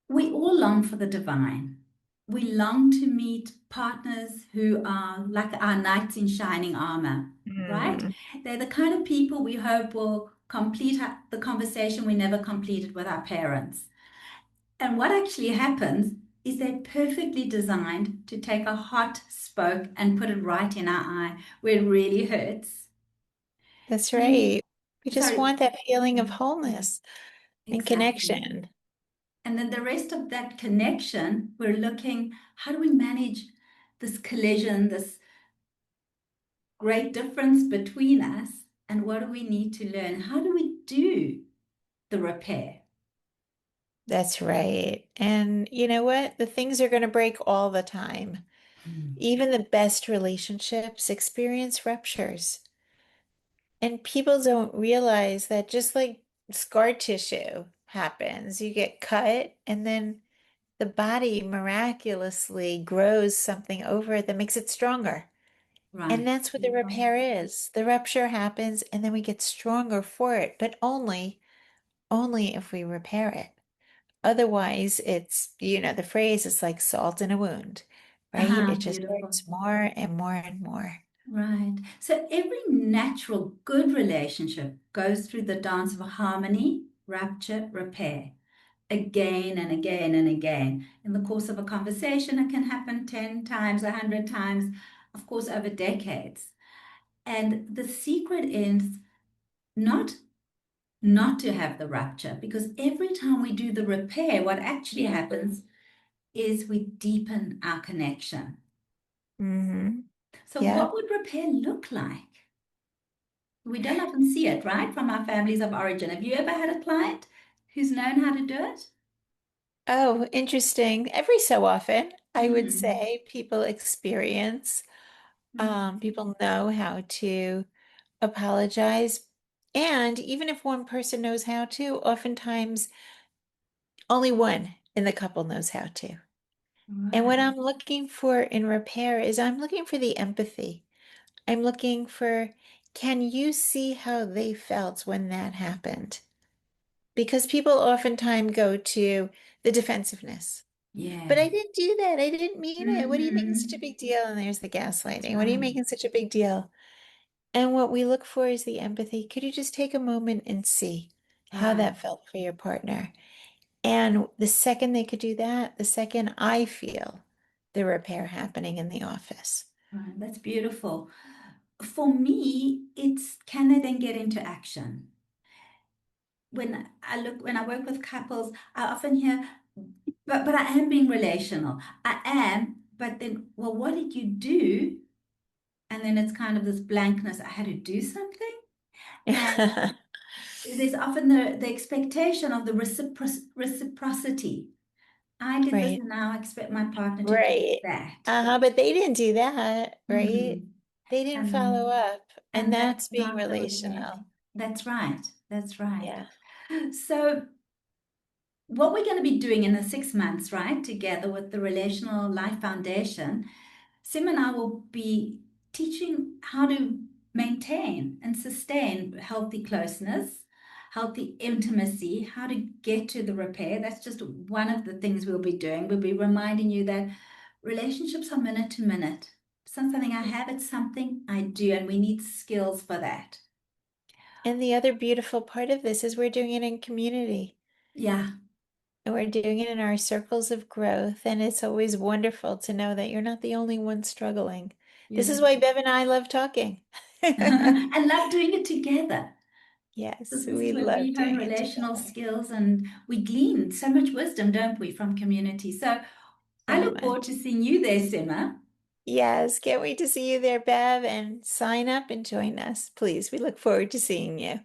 We all long for the divine. We long to meet partners who are like our knights in shining armor, right? Mm, They're the kind of people we hope will complete the conversation we never completed with our parents. And what actually happens is they're perfectly designed to take a hot spoke and put it right in our eye where it really hurts. that's Then, right. We just sorry, want that feeling of yeah, wholeness and exactly. connection. And then the rest of that connection, we're looking, how do we manage this collision, this great difference between us, and what do we need to learn? How do we do the repair? That's right. And you know what? The things are going to break all the time. Hmm. Even the best relationships experience ruptures. And people don't realize that just like scar tissue happens, you get cut and then the body miraculously grows something over it that makes it stronger. And Right. that's what the repair is. The rupture happens and then we get stronger for it, but only if we repair it. Otherwise, the phrase is like salt in a wound, right? Ah, It just beautiful. hurts more and more and more. Right. So every natural good relationship goes through the dance of harmony, rapture, repair, again and again and again. In the course of a conversation, it can happen 10 times, 100 times, of course, over decades. And the secret is not not to have the rupture, because every time we do the repair, what actually happens is we deepen our connection. Mm-hmm. So, what Yep. would repair look like? We don't often see it, right, from our families of origin. Have you ever had a client who's known how to do it? Oh, interesting. Every so often, I would Mm, say people experience, mm, people know how to apologize. And even if one person knows how to, oftentimes only one in the couple knows how to. And what right. I'm looking for in repair is I'm looking for the empathy. I'm looking for, can you see how they felt when that happened? Because people oftentimes go to the defensiveness. But Yeah. I didn't do that. I didn't mean it. What are you making such a Hmm. big deal? And there's the That's gaslighting. What are you right. making such a big deal? And what we look for is the empathy. Could you just take a moment and see how Right. that felt for your partner? And the second they could do that, the second I feel the repair happening in the office. Right. That's beautiful. For me, it's can they then get into action? When I work with couples, I often hear, but I am being relational. I am, but then, well, what did you do? And then it's kind of this blankness. I had to do something. And there's often the expectation of the reciprocity. I did this Right, and now I expect my partner to do right. that. Uh-huh, but they didn't do that, right? Mm. They didn't follow And up. And and that's that's being not the repair relational. thing. That's right. That's right. Yeah. So what we're going to be doing in the 6 months, right, together with the Relational Life Foundation, Sim and I will be teaching how to maintain and sustain healthy closeness, healthy intimacy, how to get to the repair. That's just one of the things we'll be doing. We'll be reminding you that relationships are minute to minute. It's not something I have, it's something I do, and we need skills for that. And the other beautiful part of this is we're doing it in community. Yeah, And we're doing it in our circles of growth. And it's always wonderful to know that you're not the only one struggling. This is why beautiful. Bev and I love talking. I love doing it together. Yes, This is we where love we hone doing it relational together skills and we glean so much wisdom, don't we, from community. So I so look forward to much. seeing you there, Sima. Yes, can't wait to see you there, Bev, and sign up and join us. Please, we look forward to seeing you.